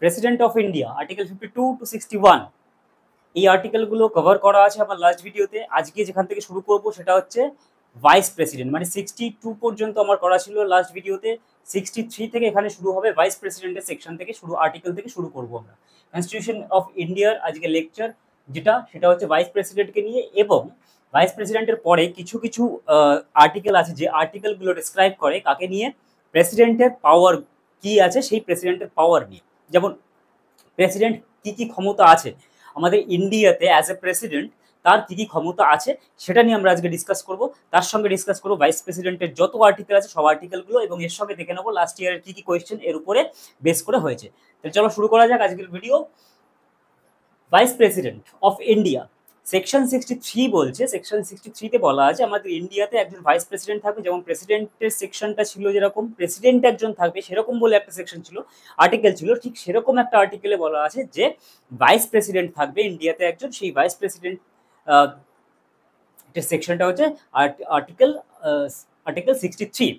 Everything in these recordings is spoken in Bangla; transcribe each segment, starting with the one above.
President of India article 52 to 61 এই আর্টিকেলগুলো কভার করা আছে আমার লাস্ট ভিডিওতে। আজকে যেখান থেকে শুরু করব সেটা হচ্ছে ভাইস প্রেসিডেন্ট, মানে 62 পর্যন্ত আমার করা ছিল লাস্ট ভিডিওতে। 63 থেকে এখানে শুরু হবে ভাইস প্রেসিডেন্টের সেকশন থেকে, শুরু আর্টিকেল থেকে শুরু করব আমরা। কনস্টিটিউশন অফ ইন্ডিয়ার আজকে লেকচার সেটা হচ্ছে ভাইস প্রেসিডেন্টকে নিয়ে, এবং ভাইস প্রেসিডেন্টের পরে কিছু কিছু আর্টিকেল আছে যে আর্টিকেলগুলো ডিসক্রাইব করে কাকে নিয়ে, প্রেসিডেন্টের পাওয়ার কি আছে সেই প্রেসিডেন্টের পাওয়ার নিয়ে। যেমন প্রেসিডেন্ট কি কি ক্ষমতা আছে আমাদের ইন্ডিয়াতে অ্যাজ এ প্রেসিডেন্ট, তার কি কি ক্ষমতা আছে সেটা নিয়ে আমরা আজকে ডিসকাস করব। তার সঙ্গে ডিসকাস করবো ভাইস প্রেসিডেন্টের যত আর্টিকেল আছে সব আর্টিকেলগুলো, এবং এর সঙ্গে দেখে নেবো লাস্ট ইয়ারের কি কি কোয়েশ্চেন এর উপরে বেস করে হয়েছে। তাহলে চলো শুরু করা যাক আজকের video. Vice president of India section 63 বলছে, সেকশন 63-তে বলা আছে আমাদের ইন্ডিয়াতে একজন ভাইস প্রেসিডেন্ট থাকবে। যেমন প্রেসিডেন্টের সেকশনটা ছিল যেরকম প্রেসিডেন্ট একজন থাকবে সেরকম বলে একটা সেকশন ছিল, আর্টিকেল ছিল, ঠিক সেরকম একটা আর্টিকেলে বলা আছে যে ভাইস প্রেসিডেন্ট থাকবে ইন্ডিয়াতে একজন। সেই ভাইস প্রেসিডেন্ট সেকশনটা হচ্ছে আর্টিকেল 63।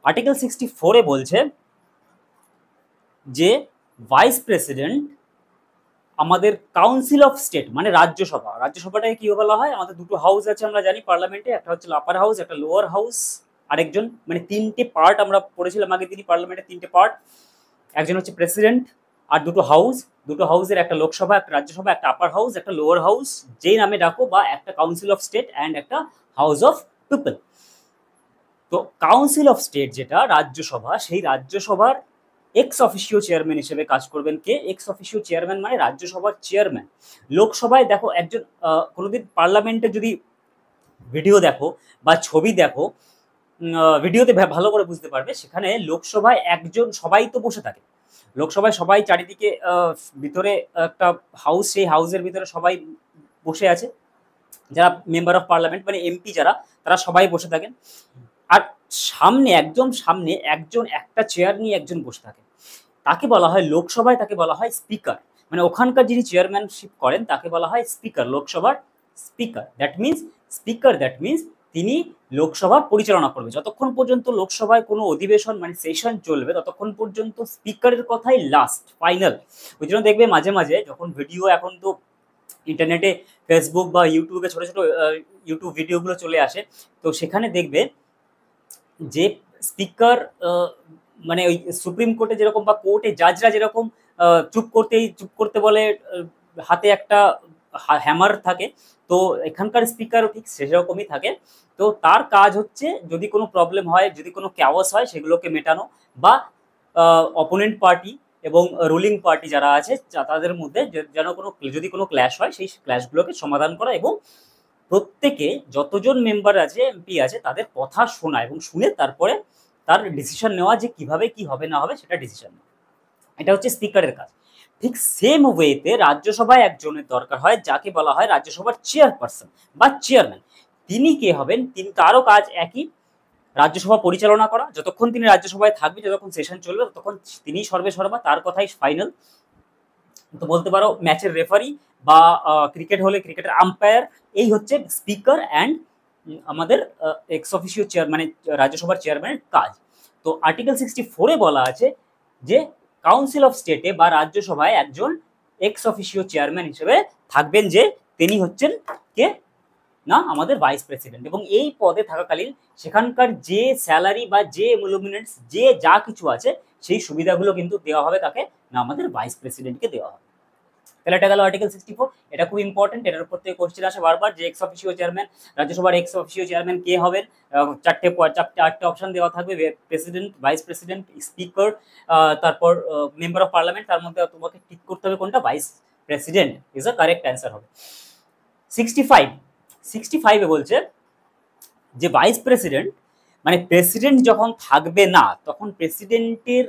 আর্টিকেল 64-এ বলছে যে ভাইস প্রেসিডেন্ট আমাদের কাউন্সিল অফ স্টেট মানে রাজ্যসভা, রাজ্যসভাটাকে কি বলা হয়, আমাদের দুটো হাউস আছে আমরা জানি পার্লামেন্টে, একটা হচ্ছে আপার হাউস একটা লোয়ার হাউস, আরেকজন মানে তিনটে পার্ট আমরা পড়েছিলাম আগে দিনই পার্লামেন্টের তিনটে পার্ট, একজন হচ্ছে প্রেসিডেন্ট আর দুটো হাউসের একটা লোকসভা একটা রাজ্যসভা একটা আপার হাউস একটা লোয়ার হাউস, যেই নামে ডাকো, বা একটা কাউন্সিল অফ স্টেট অ্যান্ড একটা হাউস অফ পিপল। তো কাউন্সিল অফ স্টেট যেটা রাজ্যসভা, সেই রাজ্যসভার এক্স অফিসিও চেয়ারম্যান হিসেবে কাজ করবেন কে, এক্স অফিসিও চেয়ারম্যান মানে রাজ্যসভার চেয়ারম্যান। লোকসভায় দেখো একজন কোনোদিন পার্লামেন্টে যদি ভিডিও দেখো বা ছবি দেখো, ভিডিওতে ভালো করে বুঝতে পারবে, সেখানে লোকসভায় একজন, সবাই তো বসে থাকে লোকসভায়, সবাই চারিদিকে ভিতরে একটা হাউস, সেই হাউসের ভিতরে সবাই বসে আছে, যারা মেম্বার অফ পার্লামেন্ট মানে এমপি যারা, তারা সবাই বসে থাকেন। আর সামনে একজন একটা চেয়ার নিয়ে একজন বসে থাকে, তাকে বলা হয় লোকসভায়, তাকে বলা হয় স্পিকার। মানে ওখানকার যিনি চেয়ারম্যানশিপ করেন তাকে বলা হয় স্পিকার, লোকসভার স্পিকার। দ্যাট মিনস তিনি লোকসভা পরিচালনা করবে। যতক্ষণ পর্যন্ত লোকসভায় কোনো অধিবেশন মানে সেশন চলবে ততক্ষণ পর্যন্ত স্পিকারের কথাই লাস্ট, ফাইনাল। ওই জন্য দেখবে মাঝে মাঝে যখন ভিডিও, এখন তো ইন্টারনেটে ফেসবুক বা ইউটিউবে ছোটো ছোটো ইউটিউব ভিডিওগুলো চলে আসে, তো সেখানে দেখবে যে স্পিকার মানে ওই সুপ্রিম কোর্টে যেরকম বা কোর্টে জাজরা যেরকম চুপ করতে বলে, হাতে একটা হ্যামার থাকে, তো এখানকার স্পিকারও ঠিক সেরকমই থাকে। তো তার কাজ হচ্ছে যদি কোনো প্রবলেম হয়, যদি কোনো ক্যাওয়াস হয় সেগুলোকে মেটানো, বা অপোনেন্ট পার্টি এবং রুলিং পার্টি যারা আছে তাদের মধ্যে যেন যদি কোনো ক্ল্যাশ হয় সেই ক্ল্যাশগুলোকে সমাধান করা, এবং প্রত্যেকে যতজন মেম্বার আছে এমপি আছে তাদের কথা শোনা এবং শুনে তারপরে তার ডিসিশন নেওয়া যে কিভাবে কি হবে না হবে সেটা ডিসিশন নেওয়া। এটা হচ্ছে স্পিকারের কাজ। ঠিক সেম ওয়েতে রাজ্যসভায় একজনের দরকার হয় যাকে বলা হয় রাজ্যসভার চেয়ারপারসন বা চেয়ারম্যান। তিনি কে হবেন, তারও কাজ একই, রাজ্যসভা পরিচালনা করা। যতক্ষণ তিনি রাজ্যসভায় থাকবে, যতক্ষণ সেশন চলবে ততক্ষণ তিনি সর্বেসর্বা, তার কথাই ফাইনাল। তো বলতে পারো ম্যাচের রেফারি বা ক্রিকেট হলে ক্রিকেটের আম্পায়ার, এই হচ্ছে স্পিকার অ্যান্ড আমাদের এক্স অফিসিও চেয়ার মানে রাজ্যসভার চেয়ারম্যানের কাজ। তো আর্টিকেল 64-এ বলা আছে যে কাউন্সিল অফ স্টেটে বা রাজ্যসভায় একজন এক্স অফিসিও চেয়ারম্যান হিসেবে থাকবেন, যে তিনি হচ্ছেন কে না আমাদের ভাইস প্রেসিডেন্ট। এবং এই পদে থাকাকালীন সেখানকার যে স্যালারি বা যে এমলুমিনেন্টস যে যা কিছু আছে সেই সুবিধাগুলো কিন্তু দেওয়া হবে তাকে না আমাদের ভাইস প্রেসিডেন্টকে দেওয়া হবে। তাহলে এটা গেল আর্টিকেল 64। এটা খুব ইম্পর্টেন্ট, এটার উপর থেকে কোশ্চেন আসে বারবার যে এক্স অফিসিও চেয়ারম্যান, রাজ্যসভার এক্স অফিসিও চেয়ারম্যান কে হবেন। চারটে অপশন দেওয়া থাকবে, প্রেসিডেন্ট, ভাইস প্রেসিডেন্ট, স্পিকার, তারপর মেম্বার অফ পার্লামেন্ট। তার মধ্যে তোমাকে ঠিক করতে হবে কোনটা vice president is a correct answer হবে। 65-এ বলছে যে ভাইস প্রেসিডেন্ট মানে প্রেসিডেন্ট যখন থাকবে না তখন প্রেসিডেন্টের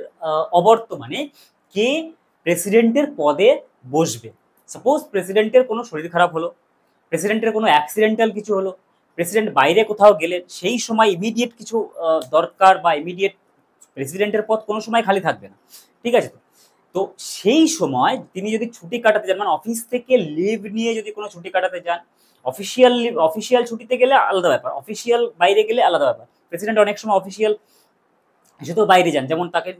অবর্তমানে কে প্রেসিডেন্টের পদে বসবে। সাপোজ প্রেসিডেন্টের কোনো শরীর খারাপ হলো, প্রেসিডেন্টের কোনো অ্যাক্সিডেন্টাল কিছু হলো, প্রেসিডেন্ট বাইরে কোথাও গেলেন, সেই সময় ইমিডিয়েট কিছু দরকার বা ইমিডিয়েট প্রেসিডেন্টের পদ কোনো সময় খালি থাকবে না, ঠিক আছে? তো সেই সময় তিনি যদি ছুটি কাটাতে যান, মানে অফিস থেকে লিভ নিয়ে যদি কোনো ছুটি কাটাতে যান, অফিসিয়াল ছুটিতে গেলে আলাদা ব্যাপার, অফিসিয়াল বাইরে গেলে আলাদা ব্যাপার। প্রেসিডেন্ট অনেক সময় অফিসিয়াল সে তো বাইরে যান, যেমন তাকে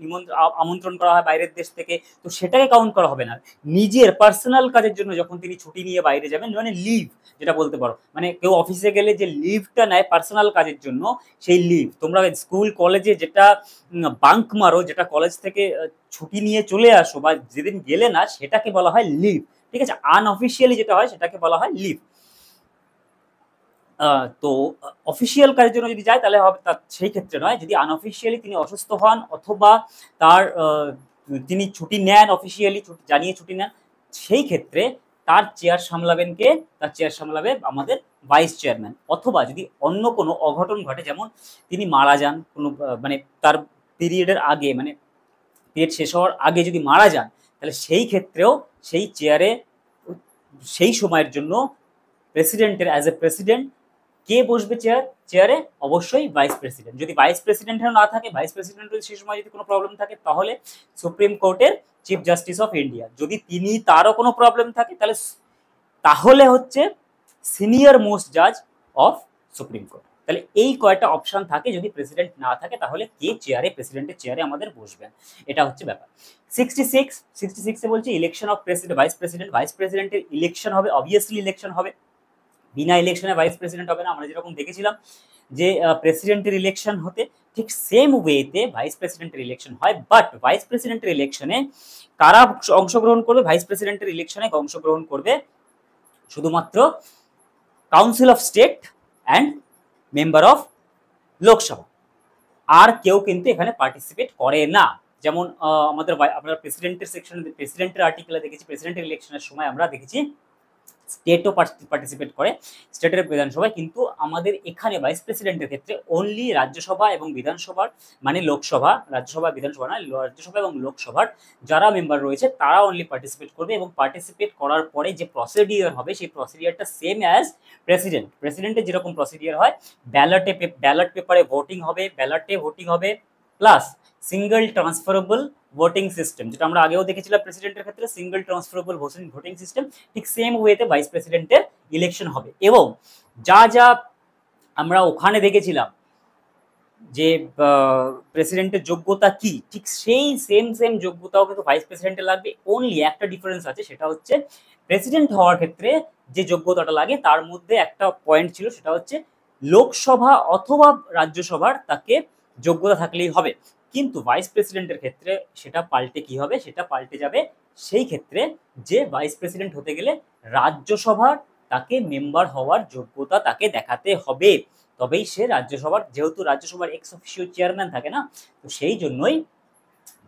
আমন্ত্রণ করা হয় বাইরের দেশ থেকে, তো সেটাকে কাউন্ট করা হবে না। নিজের পার্সোনাল কাজের জন্য যখন তিনি ছুটি নিয়ে বাইরে যাবেন, মানে লিভ যেটা বলতে পারো, মানে কেউ অফিসে গেলে যে লিভটা নেয় পার্সোনাল কাজের জন্য, সেই লিভ তোমরা স্কুল কলেজে যেটা বাঙ্ক মারো, যেটা কলেজ থেকে ছুটি নিয়ে চলে আসো বা যেদিন গেলে না, সেটাকে বলা হয় লিভ। ঠিক আছে, আনঅফিসিয়ালি যেটা হয় সেটাকে বলা হয় লিভ। তো অফিসিয়াল কাজের জন্য যদি যায় তাহলে হবে, সেই ক্ষেত্রে নয়। যদি আনঅফিসিয়ালি তিনি অসুস্থ হন অথবা তার তিনি ছুটি নেন, অফিসিয়ালি জানিয়ে ছুটি নেন, সেই ক্ষেত্রে তার চেয়ার সামলাবেন কে? তার চেয়ার সামলাবে আমাদের ভাইস চেয়ারম্যান। অথবা যদি অন্য কোনো অঘটন ঘটে, যেমন তিনি মারা যান কোনো মানে তার পিরিয়ডের আগে, মানে পিরিয়ড শেষ হওয়ার আগে যদি মারা যান, তাহলে সেই ক্ষেত্রেও সেই চেয়ারে সেই সময়ের জন্য প্রেসিডেন্টের অ্যাজ এ প্রেসিডেন্ট কে বসবে চেয়ারে? অবশ্যই ভাইস প্রেসিডেন্ট। যদি ভাইস প্রেসিডেন্টেরও না থাকে, ভাইস প্রেসিডেন্টের সেই সময় যদি কোনো প্রবলেম থাকে, তাহলে সুপ্রিম কোর্টের চিফ জাস্টিস অফ ইন্ডিয়া। যদি তিনি তারও কোনো প্রবলেম থাকে, তাহলে হচ্ছে সিনিয়র মোস্ট জাজ অফ সুপ্রিম কোর্ট। তাহলে এই কয়টা অপশন থাকে, যদি প্রেসিডেন্ট না থাকে তাহলে কে চেয়ারে, প্রেসিডেন্টের চেয়ারে আমাদের বসবেন, এটা হচ্ছে ব্যাপার। 66 বলছে election of president, vice president. Vice প্রেসিডেন্টের ইলেকশন হবে, অবভিয়াসলি ইলেকশন হবে, বিনা ইলেকশনে ভাইস প্রেসিডেন্ট হবে না। আমরা যেরকম দেখেছিলাম যে প্রেসিডেন্টের ইলেকশন হতে, ঠিক সেম ওয়েতে ভাইস প্রেসিডেন্টের ইলেকশন হয়। বাট ভাইস প্রেসিডেন্টের ইলেকশনে কারা অংশগ্রহণ করবে? ভাইস প্রেসিডেন্টের ইলেকশনে অংশগ্রহণ করবে শুধুমাত্র council of state and member of Lok Sabha, আর কেউ কিন্তু এখানে পার্টিসিপেট করে না। যেমন আমাদের আমরা প্রেসিডেন্টের সেকশন, প্রেসিডেন্টের আর্টিকেলে দেখেছি, প্রেসিডেন্টের ইলেকশনের সময় আমরা দেখেছি স্টেটও পার্টিসিপেট করে, স্টেটের বিধানসভায়। কিন্তু আমাদের এখানে ভাইস প্রেসিডেন্টের ক্ষেত্রে অনলি রাজ্যসভা এবং বিধানসভার, মানে লোকসভা, রাজ্যসভা বিধানসভা না, রাজ্যসভা এবং লোকসভার যারা মেম্বার রয়েছে তারা অনলি পার্টিসিপেট করবে। এবং পার্টিসিপেট করার পরে যে প্রসিডিওর হবে, সেই প্রসিডিওরটা সেম অ্যাজ প্রেসিডেন্টের যেরকম প্রসিডিওর হয়। ব্যালট পেপারে ভোটিং হবে, ব্যালটে ভোটিং হবে, plus single transferable voting system, যেটা আমরা আগেও দেখেছিলাম প্রেসিডেন্টের ক্ষেত্রে, সিঙ্গেল ট্রান্সফারেবল ভোটিং সিস্টেম। ঠিক সেম ওয়েতে ভাইস প্রেসিডেন্টের ইলেকশন হবে। এবং যা যা আমরা ওখানে দেখেছিলাম যে প্রেসিডেন্টের যোগ্যতা কি, ঠিক সেই সেম যোগ্যতাও কিন্তু ভাইস প্রেসিডেন্টের লাগবে। অনলি একটা ডিফারেন্স আছে, সেটা হচ্ছে প্রেসিডেন্ট হওয়ার ক্ষেত্রে যে যোগ্যতাটা লাগে তার মধ্যে একটা পয়েন্ট ছিল, সেটা হচ্ছে লোকসভা অথবা রাজ্যসভার তাকে যোগ্যতা থাকলেই হবে। কিন্তু ভাইস প্রেসিডেন্টের ক্ষেত্রে সেটা পাল্টে কি হবে? সেটা পাল্টে যাবে সেই ক্ষেত্রে যে ভাইস প্রেসিডেন্ট হতে গেলে রাজ্যসভার তাকে মেম্বার হওয়ার যোগ্যতা তাকে দেখাতে হবে, তবেই সে রাজ্যসভার, যেহেতু রাজ্যসভার এক্স অফিসিও চেয়ারম্যান থাকে না, তো সেই জন্যই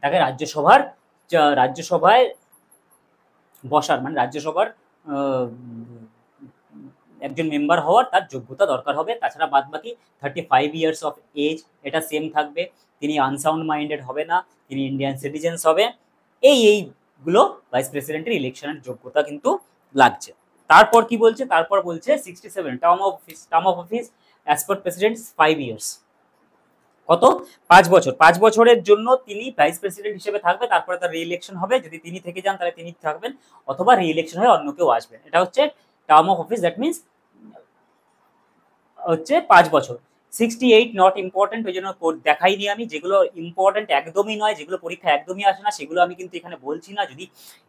তাকে রাজ্যসভায় বসার, মানে রাজ্যসভার একজন মেম্বার হওয়ার তার যোগ্যতা দরকার হবে। তাছাড়া বাদ বাকি 35 ইয়ার্স অফ এজ এটা সেম থাকবে, তিনি আনসাউন্ড মাইন্ডেড হবে না, তিনি ইন্ডিয়ান সিটিজেন্স হবে। এইগুলো ভাইস প্রেসিডেন্টের ইলেকশনের যোগ্যতা কিন্তু লাগছে। তারপর কি বলছে? তারপর বলছে 67 term of office as per president 5 years. কত? 5 বছর। 5 বছরের জন্য তিনি ভাইস প্রেসিডেন্ট হিসেবে থাকবে, তারপরে তার রি-ইলেকশন হবে। যদি তিনি থেকে যান তাহলে তিনি থাকবেন, অথবা রি-ইলেকশন হয়ে অন্য কেউ আসবেন। এটা হচ্ছে term of office, that means হচ্ছে 5 বছর। 68 নট ইম্পর্টেন্ট, ওই জন্য দেখাইনি আমি। যেগুলো ইম্পর্টেন্ট একদমই নয়, যেগুলো পরীক্ষা একদমই আসে না, সেগুলো আমি কিন্তু এখানে বলছি না। যদি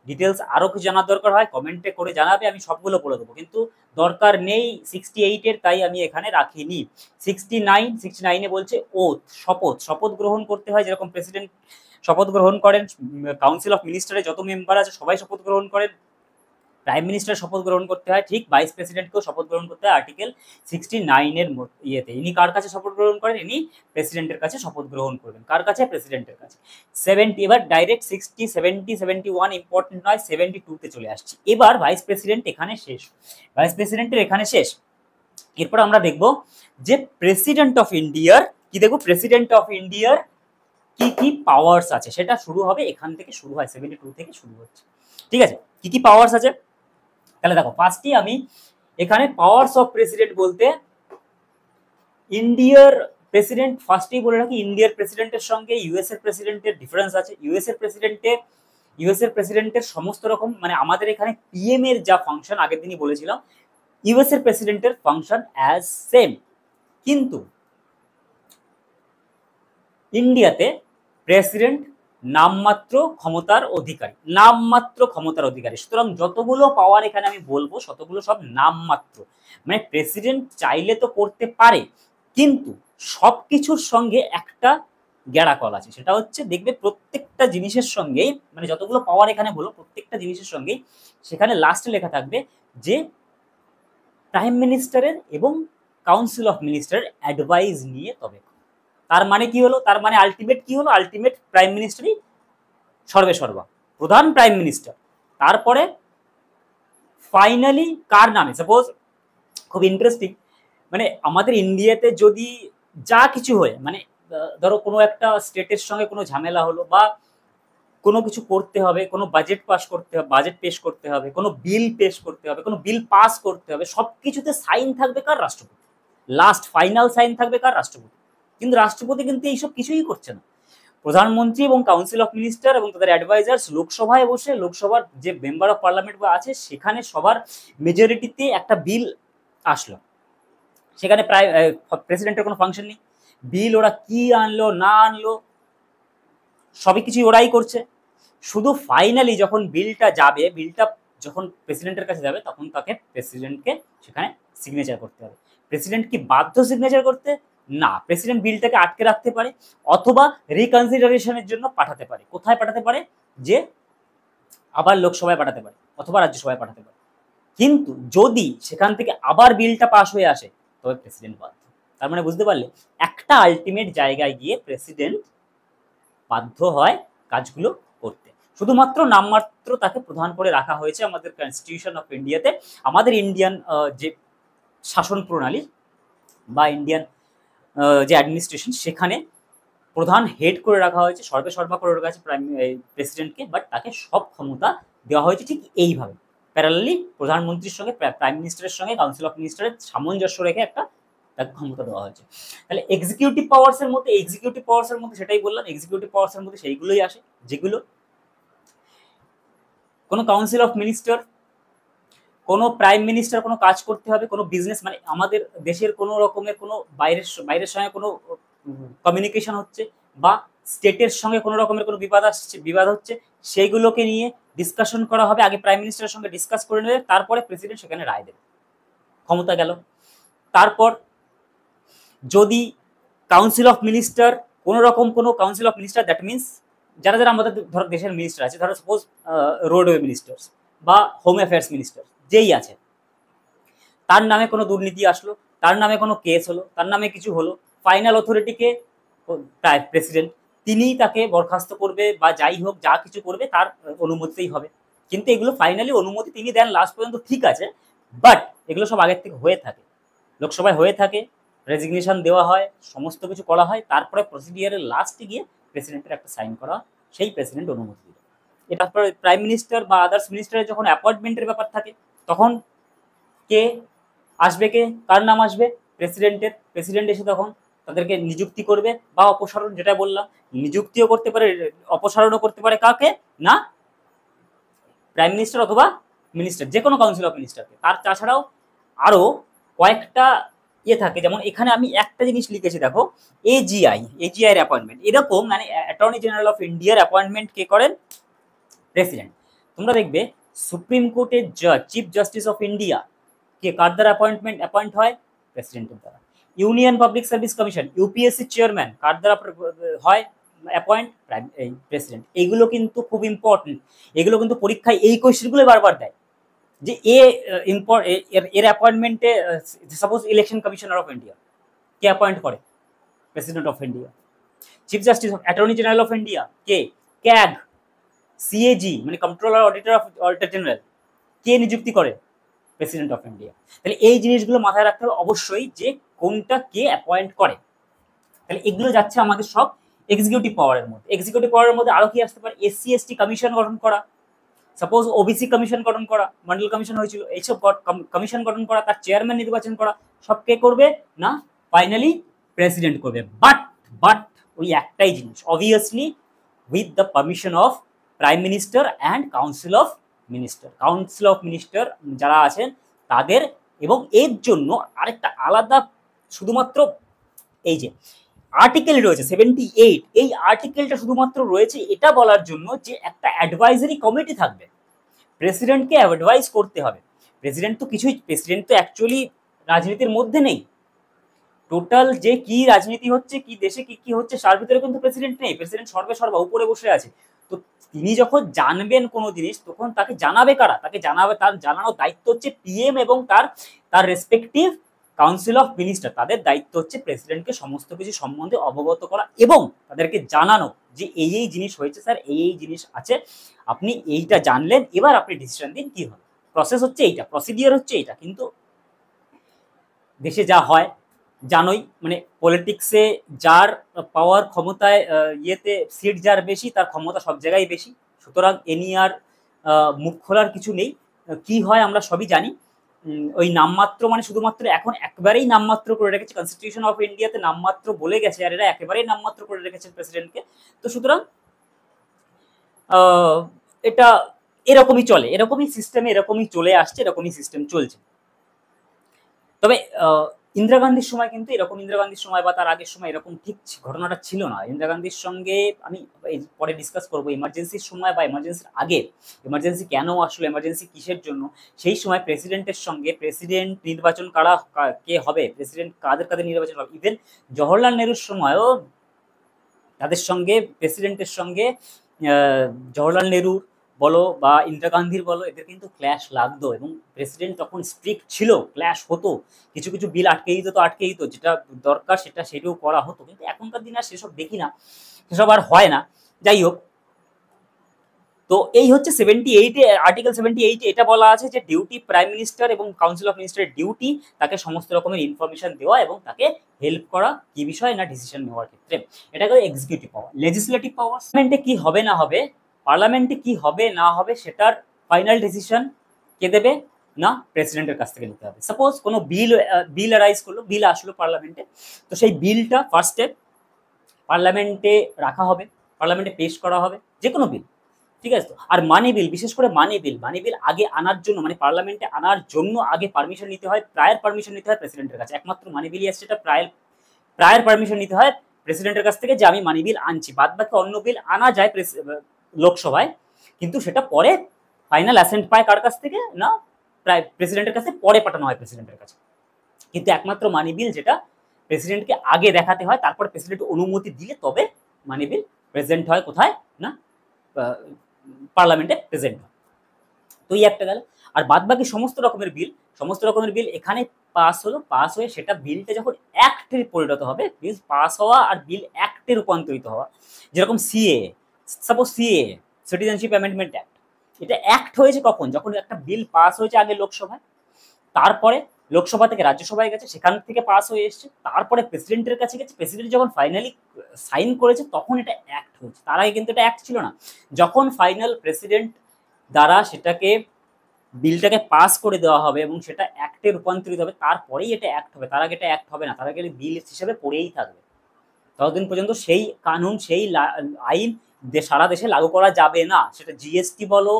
ডিটেলস আরও কিছু জানার দরকার হয় কমেন্টে করে জানাবে, আমি সবগুলো বলে দেবো। কিন্তু দরকার নেই 68-এর, তাই আমি এখানে রাখিনি। 69-এ বলছে ওথ, শপথ গ্রহণ করতে হয়, যেরকম প্রেসিডেন্ট শপথ গ্রহণ করেন, কাউন্সিল অফ মিনিস্টারের যত মেম্বার আছে সবাই শপথ গ্রহণ করেন, প্রাইম মিনিস্টার শপথ গ্রহণ করতে হয়, ঠিক ভাইস প্রেসিডেন্টকেও শপথ গ্রহণ করতে হয় আর্টিকেল 69-এর ইয়েতে। ইনি কার কাছে শপথ গ্রহণ করেন? ইনি প্রেসিডেন্টের কাছে শপথ গ্রহণ করবেন। কার কাছে? প্রেসিডেন্টের কাছে। 70, এবার ডাইরেক্ট 60, 70, 71 ইম্পর্টেন্ট নয়, 72-তে চলে আসছি। এবার ভাইস প্রেসিডেন্ট এখানে শেষ, ভাইস প্রেসিডেন্টের এখানে শেষ। এরপর আমরা দেখব যে প্রেসিডেন্ট অফ ইন্ডিয়ার কি, দেখব প্রেসিডেন্ট অফ ইন্ডিয়ার কি কি পাওয়ার্স আছে, সেটা শুরু হবে এখান থেকে, শুরু হয় 72 থেকে শুরু হচ্ছে। ঠিক আছে, কি কি পাওয়ার্স আছে? তাহলে দেখো, ফার্স্টই আমি এখানে পাওয়ার্স অফ প্রেসিডেন্ট বলতে ইন্ডিয়ার প্রেসিডেন্ট, ফার্স্টেই বলে রাখি, ইন্ডিয়ার প্রেসিডেন্টের সঙ্গে ইউএস এর প্রেসিডেন্টের ডিফারেন্স আছে। ইউএস এর প্রেসিডেন্টের সমস্ত রকম, মানে আমাদের এখানে পিএম এর যা ফাংশন আগের দিনই বলেছিলাম, ইউএস এর প্রেসিডেন্টের ফাংশন অ্যাজ সেম। কিন্তু ইন্ডিয়াতে প্রেসিডেন্ট নামমাত্র ক্ষমতার অধিকারী, সুতরাং যতগুলো পাওয়ার এখানে আমি বলবো ততগুলো সব নামমাত্র, মানে প্রেসিডেন্ট চাইলে তো করতে পারে, কিন্তু সবকিছুর সঙ্গে একটা গ্যাড়াকল আছে, সেটা হচ্ছে দেখবে প্রত্যেকটা জিনিসের সঙ্গেই, মানে যতগুলো পাওয়ার এখানে বলো প্রত্যেকটা জিনিসের সঙ্গেই সেখানে লাস্টে লেখা থাকবে যে প্রাইম মিনিস্টারের এবং কাউন্সিল অফ মিনিস্টারের অ্যাডভাইস নিয়ে তবে। তার মানে কি হলো, তার মানে আলটিমেট কি হলো, আলটিমেট প্রাইম মিনিস্টারই সর্বে সর্বা, প্রধান প্রাইম মিনিস্টার। তারপরে ফাইনালি কার নামে, সাপোজ খুব ইন্টারেস্টিং, মানে আমাদের ইন্ডিয়াতে যদি যা কিছু হয়, মানে ধরো কোনো একটা স্টেটের সঙ্গে কোনো ঝামেলা হলো, বা কোনো কিছু করতে হবে, কোনো বাজেট পাস করতে হবে, বাজেট পেশ করতে হবে, কোনো বিল পেশ করতে হবে, কোনো বিল পাস করতে হবে, সব কিছুতে সাইন থাকবে কার, রাষ্ট্রপতি। লাস্ট ফাইনাল সাইন থাকবে কার, রাষ্ট্রপতি। কিন্তু রাষ্ট্রপতি কিন্তু এইসব কিছুই করছে না। প্রধানমন্ত্রী এবং কাউন্সিল অফ মিনিস্টার এবং তাদের অ্যাডভাইজার্স লোকসভায় বসে, লোকসভার যে মেম্বার অফ পার্লামেন্ট আছে সেখানে সবার মেজরিটিতে একটা বিল আসলো, সেখানে প্রায় প্রেসিডেন্টের কোনো ফাংশন নেই। বিল ওরা কি আনলো না আনলো সবই কিছুই ওরাই করছে, শুধু ফাইনালি যখন বিলটা যাবে, বিলটা যখন প্রেসিডেন্টের কাছে যাবে, তখন তাকে প্রেসিডেন্টকে সেখানে সিগনেচার করতে হবে। প্রেসিডেন্ট কি বাধ্য সিগনেচার করতে? না, প্রেসিডেন্ট বিলটাকে আটকে রাখতে পারে অথবা রিকনসিডারেশনের জন্য পাঠাতে পারে। কোথায় পাঠাতে পারে? যে আবার লোকসভায় পাঠাতে পারে অথবা রাজ্যসভায় পাঠাতে পারে। কিন্তু যদি সেখান থেকে আবার বিলটা পাস হয়ে আসে, তবে প্রেসিডেন্ট বাধ্য। তার মানে বুঝতে পারলে, একটা আলটিমেট জায়গায় গিয়ে প্রেসিডেন্ট বাধ্য হয় কাজগুলো করতে, শুধুমাত্র নামমাত্র তাকে প্রধান করে রাখা হয়েছে আমাদের কনস্টিটিউশন অফ ইন্ডিয়াতে। আমাদের ইন্ডিয়ান যে শাসন প্রণালী বা ইন্ডিয়ান যে অ্যাডমিনিস্ট্রেশন, সেখানে প্রধান হেড করে রাখা হয়েছে, সর্বে সর্বা করে রাখা হয়েছে প্রেসিডেন্টকে, বাট তাকে সব ক্ষমতা দেওয়া হয়েছে ঠিক এইভাবে, প্যারালালি প্রধানমন্ত্রীর সঙ্গে, প্রাইম মিনিস্টারের সঙ্গে কাউন্সিল অফ মিনিস্টারের সামঞ্জস্য রেখে একটা তাকে ক্ষমতা দেওয়া হয়েছে। তাহলে এক্সিকিউটিভ পাওয়ার্সের মধ্যে সেটাই বললাম, এক্সিকিউটিভ পাওয়ার্সের মধ্যে সেইগুলোই আসে যেগুলো কোনো কাউন্সিল অফ মিনিস্টার, কোনো প্রাইম মিনিস্টার কোনো কাজ করতে হবে, কোনো বিজনেস, মানে আমাদের দেশের কোনো রকমের কোনো বাইরের সঙ্গে কোনো কমিউনিকেশন হচ্ছে, বা স্টেটের সঙ্গে কোনো রকমের কোনো বিবাদ হচ্ছে, সেইগুলোকে নিয়ে ডিসকাশন করা হবে। আগে প্রাইম মিনিস্টারের সঙ্গে ডিসকাস করে নেবে, তারপরে প্রেসিডেন্ট সেখানে রায় দেবে, ক্ষমতা গেল। তারপর যদি কাউন্সিল অফ মিনিস্টার, কোনো রকম কোনো council of minister, that means যারা যারা আমাদের ধরো দেশের মিনিস্টার আছে, ধরো সাপোজ রোডওয়ে মিনিস্টার বা হোম অ্যাফেয়ার্স মিনিস্টার যেই আছে, তার নামে কোনো দুর্নীতি আসলো, তার নামে কোনো কেস হলো, তার নামে কিছু হলো, ফাইনাল অথরিটিকে প্রেসিডেন্ট, তিনিই তাকে বরখাস্ত করবে বা যাই হোক যা কিছু করবে তার অনুমতিতেই হবে। কিন্তু এগুলো ফাইনালি অনুমতি তিনি দেন লাস্ট পর্যন্ত, ঠিক আছে, বাট এগুলো সব আগের থেকে হয়ে থাকে, লোকসভায় হয়ে থাকে, রেজিগনেশন দেওয়া হয়, সমস্ত কিছু করা হয়, তারপরে প্রসিডিয়ারের লাস্টে গিয়ে প্রেসিডেন্টের একটা সাইন করা, সেই প্রেসিডেন্ট অনুমতি দিল। এটা প্রাইম মিনিস্টার বা আদার্স মিনিস্টারের যখন অ্যাপয়েন্টমেন্টের ব্যাপার থাকে, তখন কে আসবে, কার নাম আসবে? প্রেসিডেন্ট এসে তখন তাদেরকে নিযুক্তি করবে বা অপসারণ, যেটা বললাম, নিযুক্তিও করতে পারে, অপসারণও করতে পারে, কাকে না? প্রাইম মিনিস্টার অথবা মিনিস্টার, যে কোনো কাউন্সিল অফ মিনিস্টারকে। তার তাছাড়াও আরো কয়েকটা থাকে, যেমন এখানে আমি একটা জিনিস লিখেছি দেখো, এজিআই এর অ্যাপয়েন্টমেন্ট, এরকম মানে অ্যাটর্নি জেনারেল অফ ইন্ডিয়ার অ্যাপয়েন্টমেন্ট কে করেন? প্রেসিডেন্ট। তোমরা দেখবে সুপ্রিম কোর্টের চিফ জাস্টিস অফ ইন্ডিয়া কে কার দ্বারা অ্যাপয়েন্ট হয়? প্রেসিডেন্টের দ্বারা। Union public service commission UPSC chairman কার দ্বারা হয়? Appoint president. এইগুলো কিন্তু খুব ইম্পর্টেন্ট, এগুলো কিন্তু পরীক্ষায় এই কোয়েশ্চেনগুলো বারবার দেয়, যে এর অ্যাপয়েন্টমেন্টে suppose election commissioner of India কে অ্যাপয়েন্ট করে? President of India. Chief justice attorney general of India কে? ক্যাগ। সিএজি মানে কন্ট্রোলার অডিটর জেনারেল কে নিযুক্তি করে? President of India. তাহলে এই জিনিসগুলো মাথায় রাখতে হবে অবশ্যই, যে কোনটা কে অ্যাপয়েন্ট করে। তাহলে এগুলো যাচ্ছে আমাদের সব এক্সিকিউটিভ পাওয়ারের মধ্যে। এক্সিকিউটিভ পাওয়ারের মধ্যে আরো কি আসতে পারে? এসসি এসটি কমিশন গঠন করা, সাপোজ ওবিসি কমিশন গঠন করা, মন্ডল কমিশন হয়েছিল, এইসব কমিশন গঠন করা, তার চেয়ারম্যান নির্বাচন করা, সব কে করবে? না, ফাইনালি প্রেসিডেন্ট করবে। বাট ওই একটাই জিনিস, obviously with the permission of prime minister and council of minister যারা আছেন তাদের। এবং এর জন্য আরেকটা আলাদা, শুধুমাত্র এই যে আর্টিকেল রয়েছে 78, এই আর্টিকেলটা শুধুমাত্র রয়েছে এটা বলার জন্য যে একটা অ্যাডভাইজারি কমিটি থাকবে, প্রেসিডেন্টকে অ্যাডভাইস করতে হবে। প্রেসিডেন্ট তো অ্যাকচুয়ালি রাজনীতির মধ্যে নেই, টোটাল যে কি রাজনীতি হচ্ছে, কি দেশে কি কি হচ্ছে তার ভিতরে কিন্তু প্রেসিডেন্ট নেই, প্রেসিডেন্ট সর্বা উপরে বসে আছে। তো তিনি যখন জানবেন কোনো জিনিস তখন তাকে জানাবে কারা, তাকে জানাবে, তার জানানোর দায়িত্ব হচ্ছে পিএম এবং তার তার রেসপেক্টিভ কাউন্সিল অফ মিনিস্টার, তাদের দায়িত্ব হচ্ছে প্রেসিডেন্টকে সমস্ত কিছু সম্বন্ধে অবগত করা এবং তাদেরকে জানানো যে এই জিনিস হয়েছে স্যার, এই জিনিস আছে, আপনি এইটা জানলেন, এবার আপনি ডিসিশন দিন কি হবে। প্রসেস হচ্ছে এইটা, প্রসিডিওর হচ্ছে এইটা। কিন্তু দেশে যা হয় জানোই, মানে পলিটিক্সে যার পাওয়ার ক্ষমতায় ইয়েতে সিট যার বেশি তার ক্ষমতা সব জায়গায় বেশি, সুতরাং এ নিয়ে আর মুখ খোলার কিছু নেই। কি হয় আমরা সবই জানি। ওই নামমাত্র, মানে শুধুমাত্র এখন একেবারেই নামমাত্র করে রেখেছে, কনস্টিটিউশন অফ ইন্ডিয়াতে নামমাত্র বলে গেছে, আর এরা একেবারেই নামমাত্র করে রেখেছে প্রেসিডেন্টকে। তো সুতরাং এটা এরকমই চলে, এরকমই সিস্টেমে এরকমই চলে আসছে, এরকমই সিস্টেম চলছে। তবে ইন্দিরা গান্ধীর সময় কিন্তু এরকম, ইন্দিরা গান্ধীর সময় বা তার আগের সময় এরকম ঠিক ঘটনাটা ছিল না। ইন্দিরা গান্ধীর সঙ্গে আমি পরে ডিসকাস করবো, ইমার্জেন্সির সময় বা ইমার্জেন্সির আগে, ইমার্জেন্সি কেন আসলো, ইমার্জেন্সি কিসের জন্য, সেই সময় প্রেসিডেন্টের সঙ্গে, প্রেসিডেন্ট নির্বাচন কে হবে, প্রেসিডেন্ট কাদের নির্বাচন হবে, ইভেন জওহরলাল নেহরুর সময়ও তাদের সঙ্গে, প্রেসিডেন্টের সঙ্গে জওহরলাল নেহরুর বলো বা ইন্দিরা গান্ধীর বলো, এদের কিন্তু ক্ল্যাশ লাগতো এবং প্রেসিডেন্ট তখন স্ট্রিক্ট ছিল, ক্ল্যাশ হতো, কিছু কিছু বিল আটকে দিত, যেটা দরকার সেটাও করা হতো। কিন্তু এখনকার দিনে আর সেসব দেখি না, সেসব আর হয় না। যাই হোক, তো এই হচ্ছে 78 আর্টিকেল 78, এটা বলা আছে যে ডিউটি প্রাইম মিনিস্টার এবং কাউন্সিল অফ মিনিস্টারের ডিউটি তাকে সমস্ত রকমের ইনফরমেশন দেওয়া এবং তাকে হেল্প করা কি বিষয় না ডিসিশন নেওয়ার ক্ষেত্রে। এটা হলো এক্সিকিউটিভ পাওয়ার। লেজিসলেটিভ পাওয়ার, পার্লামেন্টে কি হবে না হবে, পার্লামেন্টে কি হবে না হবে সেটার ফাইনাল ডিসিশন কে দেবে না প্রেসিডেন্টের কাছ থেকে নিতে হবে। সাপোজ কোনো বিল অ্যারাইজ করলো, বিল আসলো পার্লামেন্টে, তো সেই বিলটা ফার্স্টে পার্লামেন্টে রাখা হবে, পার্লামেন্টে পেশ করা হবে, যে কোনো বিল, ঠিক আছে। তো আর মানি বিল, বিশেষ করে মানি বিল আগে আনার জন্য, মানে পার্লামেন্টে আনার জন্য আগে পারমিশন নিতে হয়, প্রায়ের পারমিশন নিতে হয় প্রেসিডেন্টের কাছে। একমাত্র মানি বিলই আছে সেটা প্রায়ের পারমিশন নিতে হয় প্রেসিডেন্টের কাছ থেকে যে আমি মানি বিল আনছি। বাদ বাকি অন্য বিল আনা যায় লোকসভায়, কিন্তু সেটা পরে ফাইনাল অ্যাসেন্ট পায় কার কাছ থেকে না প্রেসিডেন্টের কাছে, পরে পাঠানো হয় প্রেসিডেন্টের কাছে। কিন্তু একমাত্র মানি বিল যেটা প্রেসিডেন্টকে আগে দেখাতে হয়, তারপর প্রেসিডেন্ট অনুমতি দিলে তবে মানি বিল প্রেজেন্ট হয় কোথায় না পার্লামেন্টে প্রেজেন্ট হয়। তো এই একটা গেল। আর বাদ বাকি সমস্ত রকমের বিল এখানে পাস হয়ে সেটা বিলটা যখন অ্যাক্টে পরিণত হবে, বিল পাস হওয়া আর বিল অ্যাক্টে রূপান্তরিত হওয়া, যেরকম suppose CA, citizenship amendment act, এটা অ্যাক্ট হয়েছে কখন, যখন একটা বিল পাস হয়েছে আগে লোকসভায়, তারপরে লোকসভা থেকে রাজ্যসভায় গেছে, সেখান থেকে পাস হয়ে এসছে, তারপরে প্রেসিডেন্টের কাছে গেছে, প্রেসিডেন্ট যখন ফাইনালি সাইন করেছে তখন এটা অ্যাক্ট হয়েছে। তার আগে কিন্তু এটা অ্যাক্ট ছিল না। যখন ফাইনাল প্রেসিডেন্ট দ্বারা সেটাকে বিলটাকে পাস করে দেওয়া হবে এবং সেটা অ্যাক্টে রূপান্তরিত হবে, তারপরেই এটা অ্যাক্ট হবে, তার আগে এটা অ্যাক্ট হবে না, তার আগে বিল হিসেবে পড়েই থাকবে। ততদিন পর্যন্ত সেই কানুন, সেই আইন সারা দেশে লাগু করা যাবে না। সেটা জিএসটি বলো,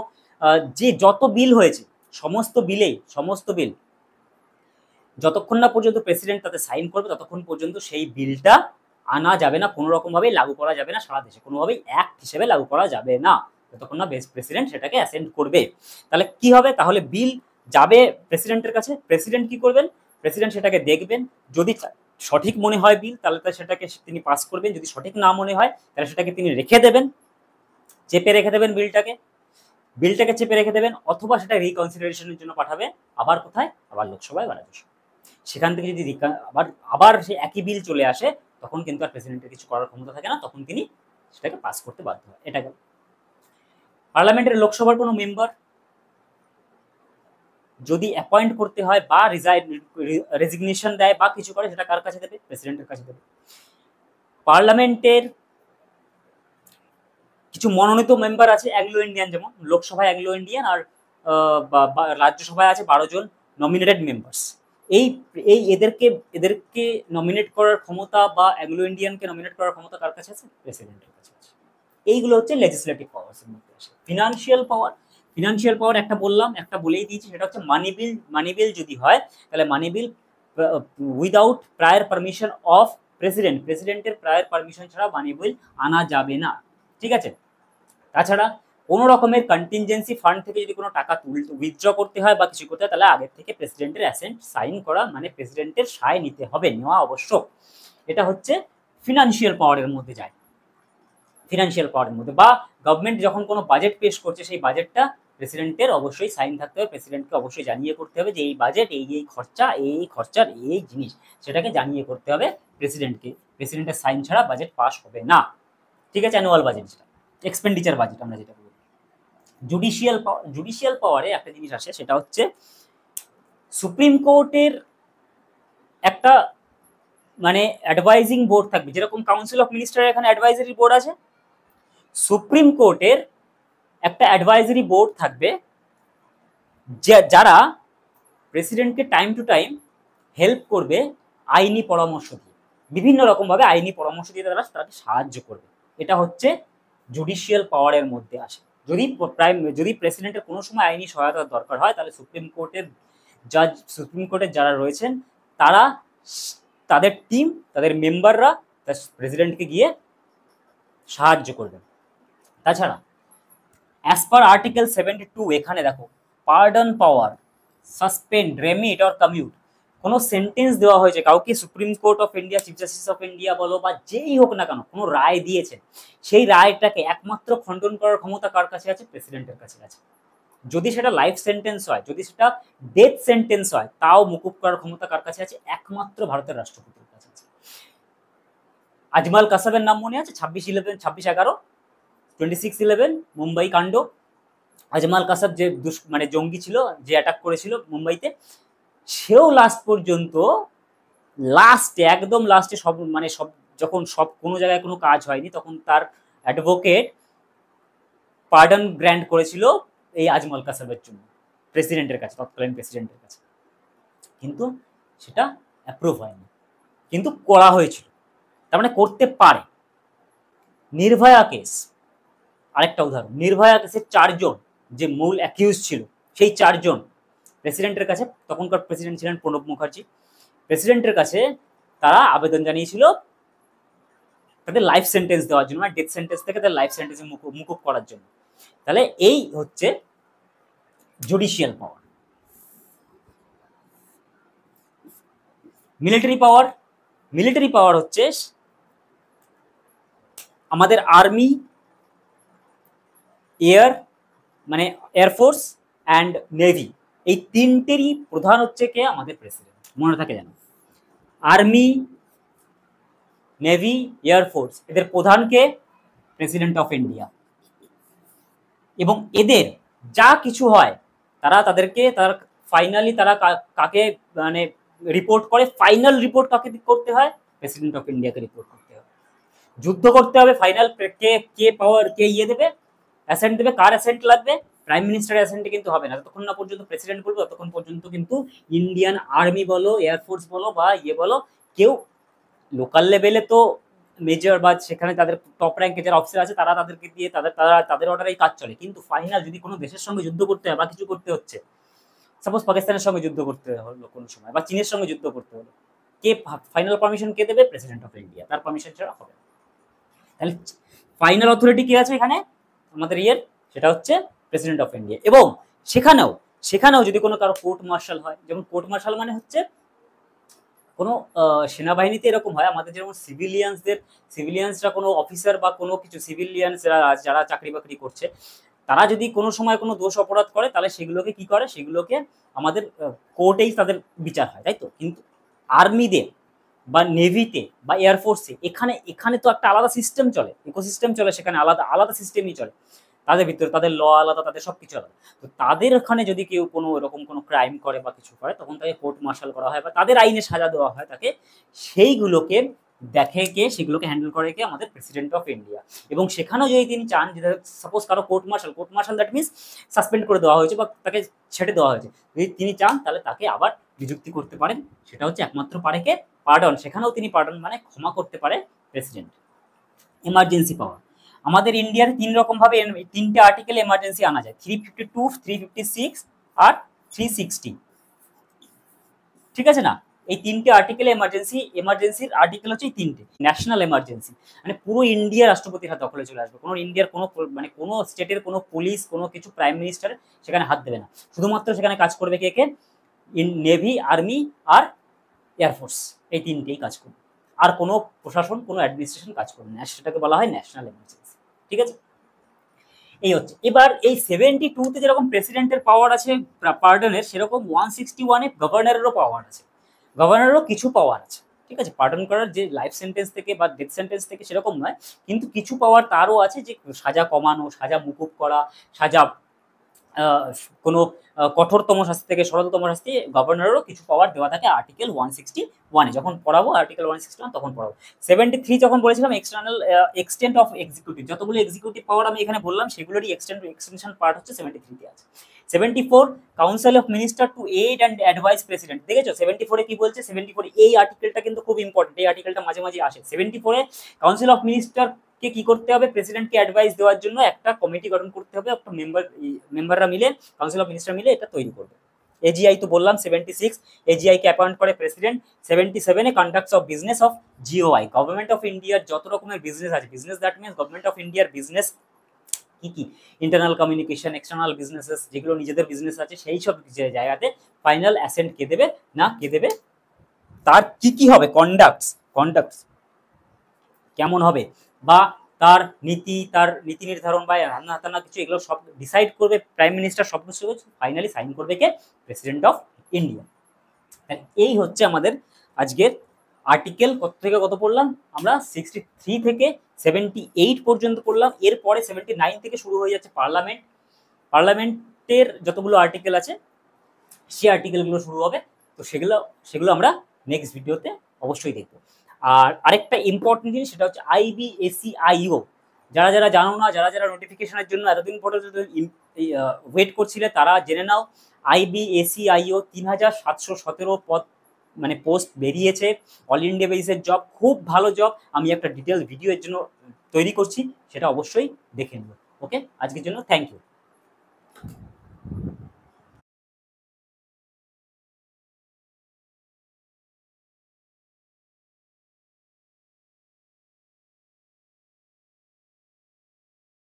যে যত বিল হয়েছে সমস্ত বিল যতক্ষণ না পর্যন্ত প্রেসিডেন্ট তাতে সাইন করবে ততক্ষণ পর্যন্ত সেই বিলটা আনা যাবে না, কোনো রকমভাবেই লাগু করা যাবে না, সারা দেশে কোনোভাবেই অ্যাক্ট হিসেবে লাগু করা যাবে না যতক্ষণ না প্রেসিডেন্ট সেটাকে অ্যাসেন্ট করবে। তাহলে কি হবে, তাহলে বিল যাবে প্রেসিডেন্টের কাছে, প্রেসিডেন্ট কি করবেন, প্রেসিডেন্ট সেটাকে দেখবেন, যদি সঠিক মনে হয় বিল তাহলে সেটাকে তিনি পাস করবেন, যদি সঠিক না মনে হয় তাহলে সেটাকে তিনি রেখে দেবেন, চেপে রেখে দেবেন বিলটাকে চেপে রেখে দেবেন, অথবা সেটা রিকনসিডারেশনের জন্য পাঠাবে আবার কোথায়, আবার লোকসভায় বা রাজ্যসভায়। সেখান থেকে যদি আবার সেই একই বিল চলে আসে তখন কিন্তু আর প্রেসিডেন্টের কিছু করার ক্ষমতা থাকে না, তখন তিনি সেটাকে পাস করতে বাধ্য হয়। এটা গেল। পার্লামেন্টের লোকসভার কোনো মেম্বার যদি অ্যাপয়েন্ট করতে হয় বা রেজিগনেশন দেয় বা কিছু করে, সেটা কার কাছে দেবে, প্রেসিডেন্টের কাছে দেবে। পার্লামেন্টের কিছু মনোনীত মেম্বার আছে অ্যাংলো ইন্ডিয়ান, যেমন লোকসভায় অ্যাংলো ইন্ডিয়ান আর রাজ্যসভায় আছে 12 জন নমিনেটেড মেম্বার্স। এদেরকে নমিনেট করার ক্ষমতা বা অ্যাংলো ইন্ডিয়ানকে নমিনেট করার ক্ষমতা কার কাছে আছে, প্রেসিডেন্টের কাছে আছে। এইগুলো হচ্ছে লেজিসলেটিভ পাওয়ার্স এর মধ্যে আসে। ফিনান্সিয়াল পাওয়ার একটা বললাম, একটা বলেই দিয়েছি, সেটা হচ্ছে মানি বিল যদি হয় তাহলে মানি বিল উইদাউট প্রায়ার পারমিশন অফ প্রেসিডেন্টের প্রায়র পারমিশন ছাড়া মানি বিল আনা যাবে না, ঠিক আছে। তাছাড়া কোনো রকমের কন্টিনজেন্সি ফান্ড থেকে যদি কোনো টাকা উইথড্র করতে হয় বা কিছু করতে হয়, তাহলে আগের থেকে প্রেসিডেন্টের অ্যাসেন্ট সাইন করা, মানে প্রেসিডেন্টের সায় নিতে হবে, নেওয়া আবশ্যক। এটা হচ্ছে ফিনান্সিয়াল পাওয়ারের মধ্যে যায়, ফিনান্সিয়াল পাওয়ারের মধ্যে। বা গভর্নমেন্ট যখন কোনো বাজেট পেশ করছে, সেই বাজেটটা প্রেসিডেন্টের অবশ্যই সাইন থাকতে হবে, প্রেসিডেন্টকে অবশ্যই জানিয়ে করতে হবে যে এই বাজেট, এই খরচা, এই খরচার এই জিনিস, সেটাকে জানিয়ে করতে হবে প্রেসিডেন্টকে। প্রেসিডেন্টের সাইন ছাড়া বাজেট পাস হবে না, ঠিক আছে। অ্যানুয়াল বাজেট, যেটা এক্সপেন্ডিচার বাজেট আমরা যেটা বলি। জুডিশিয়াল পাওয়ারে একটা জিনিস আসে, সেটা হচ্ছে সুপ্রিম কোর্টের একটা মানে অ্যাডভাইজিং বোর্ড থাকবে, যেরকম কাউন্সিল অফ মিনিস্টার এখানে অ্যাডভাইজারি বোর্ড আছে, সুপ্রিম কোর্টের একটা অ্যাডভাইজারি বোর্ড থাকবে, যারা প্রেসিডেন্টকে টাইম টু টাইম হেল্প করবে আইনি পরামর্শ দিয়ে, বিভিন্ন রকমভাবে আইনি পরামর্শ দিয়ে তাকে সাহায্য করবে। এটা হচ্ছে জুডিশিয়াল পাওয়ারের মধ্যে আসে। যদি প্রেসিডেন্টের কোনো সময় আইনি সহায়তার দরকার হয়, তাহলে সুপ্রিম কোর্টের যারা রয়েছেন, তারা, তাদের টিম, তাদের মেম্বাররা প্রেসিডেন্টকে গিয়ে সাহায্য করবে। তাছাড়া অ্যাজ পার আর্টিকেল 72, এখানে দেখো, pardon power, suspend, remit or commute, কোনো সেন্টেন্স দেওয়া হয়েছে কাউকে, supreme court of India, chief justice of India বলো বা যেই হোক না কেন, কোনো রায় দিয়েছে, সেই রায়টাকে একমাত্র খণ্ডন করার ক্ষমতা কার কাছে আছে? প্রেসিডেন্টের কাছে আছে। যদি সেটা লাইফ সেন্টেন্স হয়, যদি সেটা ডেথ সেন্টেন্স হয়, তাও মুকুব করার ক্ষমতা কার কাছে আছে? একমাত্র ভারতের রাষ্ট্রপতির কাছে আছে। আজমাল কাসাবের নাম মনে আছে? 26/11 মুম্বাই কাণ্ড। আজমাল কাসাব যে মানে জঙ্গি ছিল, যে অ্যাটাক করেছিল মুম্বাইতে, সেও লাস্ট পর্যন্ত, একদম লাস্টে সব যখন কোনো জায়গায় কোনো কাজ হয়নি, তখন তার অ্যাডভোকেট পার্ডন গ্র্যান্ট করেছিল এই আজমাল কাসাবের জন্য প্রেসিডেন্টের কাছে, তৎকালীন প্রেসিডেন্টের কাছে, কিন্তু সেটা অ্যাপ্রুভ হয়নি, কিন্তু করা হয়েছিল, তার মানে করতে পারে। নির্ভয়া কেস আরেকটা উদাহরণ। নির্ভয়া কেসের 4 জন যে মূল অ্যাকিউজ ছিল, সেই 4 জন প্রেসিডেন্টের কাছে, তখনকার প্রেসিডেন্ট ছিলেন প্রণব মুখার্জি, প্রেসিডেন্টের কাছে তারা আবেদন জানিয়েছিল তাদের লাইফ সেন্টেন্স দেওয়ার জন্য, ডেথ সেন্টেন্স থেকে তাদের লাইফ সেন্টেন্সে মুকুব করার জন্য। তাহলে এই হচ্ছে জুডিশিয়াল পাওয়ার। মিলিটারি পাওয়ার হচ্ছে আমাদের আর্মি, এয়ারফোর্স অ্যান্ড নেভি, এই তিনটেরই প্রধান হচ্ছে কে? আমাদের প্রেসিডেন্ট। মনে থাকে যেন, আর্মি, নেভি, এয়ারফোর্স, এদের প্রধান কে? President of India. এবং এদের যা কিছু হয়, ফাইনালি তারা কাকে মানে রিপোর্ট করে? ফাইনাল রিপোর্ট কাকে করতে হয়? প্রেসিডেন্ট অফ ইন্ডিয়াকে রিপোর্ট করতে হয়। যুদ্ধ করতে হবে, ফাইনাল কে পাওয়ার, কে দেবে, অ্যাসেন্ট দেবে, কার অ্যাসেন্ট লাগবে? প্রাইম মিনিস্টারের অ্যাসেন্টে কিন্তু হবে না, যতক্ষণ না পর্যন্ত প্রেসিডেন্ট বলবে, ততক্ষণ পর্যন্ত কিন্তু ইন্ডিয়ান আর্মি বলো, এয়ারফোর্স বলো বা বলো, কেউ লোকাল লেভেলে তো মেজর বা সেখানে তাদের টপ র্যাঙ্কে যারা অফিসার আছে, তারা তাদেরকে দিয়ে তাদের অর্ডারেই কাজ চলে। কিন্তু ফাইনাল যদি কোনো দেশের সঙ্গে যুদ্ধ করতে হয় বা কিছু করতে হচ্ছে, সাপোজ পাকিস্তানের সঙ্গে যুদ্ধ করতে হলো কোনো সময়, বা চীনের সঙ্গে যুদ্ধ করতে হলো, কে ফাইনাল পারমিশন কে দেবে? President of India. তার পারমিশন ছাড়া হবে না। তাহলে ফাইনাল অথরিটি কে আছে এখানে আমাদের সেটা হচ্ছে প্রেসিডেন্ট অফ ইন্ডিয়া। এবং সেখানেও যদি কোনো কারো কোর্ট মার্শাল হয়, যেমন কোর্ট মার্শাল মানে হচ্ছে কোনো সেনাবাহিনীতে এরকম হয়, আমাদের যেমন সিভিলিয়ানসরা কোনো অফিসার বা কোনো কিছু সিভিলিয়ানসরা যারা চাকরি বাকরি করছে, তারা যদি কোনো সময় কোনো দোষ অপরাধ করে, তাহলে সেগুলোকে কি করে? সেগুলোকে আমাদের কোর্টেই তাদের বিচার হয়, তাই তো। কিন্তু আর্মিতে বা নেভিতে বা এয়ারফোর্সে এখানে তো একটা আলাদা সিস্টেম চলে, ইকোসিস্টেম চলে, সেখানে আলাদা সিস্টেমই চলে, তাদের ভিতরে তাদের ল আলাদা, তাদের সব কিছু আলাদা। তো তাদের ওখানে যদি কেউ কোনো এরকম কোনো ক্রাইম করে বা কিছু করে, তখন তাকে কোর্ট মার্শাল করা হয় বা তাদের আইনে সাজা দেওয়া হয় তাকে। সেইগুলোকে দেখে কে? সেগুলোকে হ্যান্ডেল করে কে? আমাদের প্রেসিডেন্ট অফ ইন্ডিয়া। এবং সেখানেও যদি তিনি চান যে সাপোজ কারো court martial that means suspend করে দেওয়া হয়েছে বা তাকে ছেড়ে দেওয়া হয়েছে, যদি তিনি চান তাহলে তাকে আবার নিযুক্তি করতে পারেন। সেটা হচ্ছে একমাত্র পারে কে? পার্ডন। সেখানেও তিনি পার্ডন মানে ক্ষমা করতে পারে প্রেসিডেন্ট। এমার্জেন্সি পাওয়ার আমাদের ইন্ডিয়ার 3 রকম ভাবে 3টে আর্টিকেল এমার্জেন্সি আনা যায়, 352, 356 আর 360, ঠিক আছে না? এই 3টে আর্টিকেলে এমার্জেন্সির আর্টিকেল হচ্ছে এই 3টে। ন্যাশনাল এমার্জেন্সি মানে পুরো ইন্ডিয়া রাষ্ট্রপতির হাত দখলে চলে আসবে, কোনো ইন্ডিয়ার কোনো মানে কোনো স্টেটের কোনো পুলিশ কোনো কিছু প্রাইম মিনিস্টার সেখানে হাত দেবে না, শুধুমাত্র সেখানে কাজ করবে কে কে, নেভি, আর্মি আর এয়ারফোর্স, এই 3টেই কাজ করবে, আর কোনো প্রশাসন কোনো অ্যাডমিনিস্ট্রেশন কাজ করবে না, সেটাকে বলা হয় ন্যাশনাল এমার্জেন্সি। ঠিক আছে, এই হচ্ছে। এবার এই 72-তে যেরকম প্রেসিডেন্টের পাওয়ার আছে পার্ডনের, সেরকম 161-এ গভর্নরেরও পাওয়ার আছে, গভর্নরেরও কিছু পাওয়ার আছে। ঠিক আছে, পার্ডন করার যে লাইফ সেন্টেন্স থেকে বা ডেথ সেন্টেন্স থেকে সেরকম নয়, কিন্তু কিছু পাওয়ার তারও আছে, যে সাজা কমানো, সাজা মুকুব করা, সাজা কোনো কঠোরতম শাস্তি থেকে সরলতম শাস্তি, গভর্নরেরও কিছু পাওয়ার দেওয়া থাকে আর্টিকেল 161-এ। যখন পড়াবো আর্টিকেল 161 তখন পড়াবো। 73 যখন বলেছিলাম এক্সটার্নাল এক্সটেন্ট অফ এক্সিকিউটিভ, যতগুলো এক্সিকিউটিভ পাওয়ার আমি এখানে বললাম সেগুলোরই এক্সটেনশন পার্ট হচ্ছে 73-তে আছে। 74 council of minister two aid and advice president. দেখেছো 74-এ কি বলছে? 74 এই আর্টিকেলটা কিন্তু খুব ইম্পর্টেন্ট, এই আর্টিকেলটা মাঝে মাঝে আসে। 74-এ কাউন্সিল অফ মিনিস্টার কে কি করতে হবে? প্রেসিডেন্টকে অ্যাডভাইস দেওয়ার জন্য একটা কমিটি গঠন করতে হবে, একটা মেম্বাররা মিলে, কাউন্সিল অফ মিনিস্টার মিলে এটা তৈরি করবে। এজিআই তো বললাম 76, এজিআই কে অ্যাপয়েন্ট করে প্রেসিডেন্ট। 77-এ conducts of business of GOI, government of ইন্ডিয়ার যত রকমের বিজনেস আছে, business that means government of ইন্ডিয়ার বিজনেস কি কি, ইন্টারনাল কমিউনিকেশন, এক্সটার্নাল বিজনেসেস, যেগুলো নিজেদের বিজনেস আছে সেই সব জায়গাতে ফাইনাল অ্যাসেন্ট কে দেবে না কে দেবে, তার কি কি হবে, কন্ডাক্টস কেমন হবে, বা তার নীতি নির্ধারণ বা রান্না কিছু, এগুলো সব ডিসাইড করবে প্রাইম মিনিস্টার, সব কিছু ফাইনালি সাইন করবে কে? President of India. এই হচ্ছে আমাদের আজকের আর্টিকেল। কত থেকে কত পড়লাম আমরা? 63 থেকে 78 পর্যন্ত পড়লাম। এরপরে 79 থেকে শুরু হয়ে যাচ্ছে পার্লামেন্টের যতগুলো আর্টিকেল আছে সেই আর্টিকেলগুলো শুরু হবে। তো সেগুলো আমরা নেক্সট ভিডিওতে অবশ্যই দেখবো। আর আরেকটা ইম্পর্টেন্ট জিনিস, সেটা হচ্ছে IBACIO। যারা জানো না, যারা নোটিফিকেশনের জন্য এতদিন পর্যন্ত ওয়েট করছিলে, তারা জেনে নাও IBACIO 3717 পদ মানে পোস্ট বেরিয়েছে, অল ইন্ডিয়া বেসিসের জব, খুব ভালো জব। আমি একটা ডিটেলস ভিডিও এর জন্য তৈরি করছি, সেটা অবশ্যই দেখে নিও। ওকে, আজকের জন্য থ্যাংক ইউ।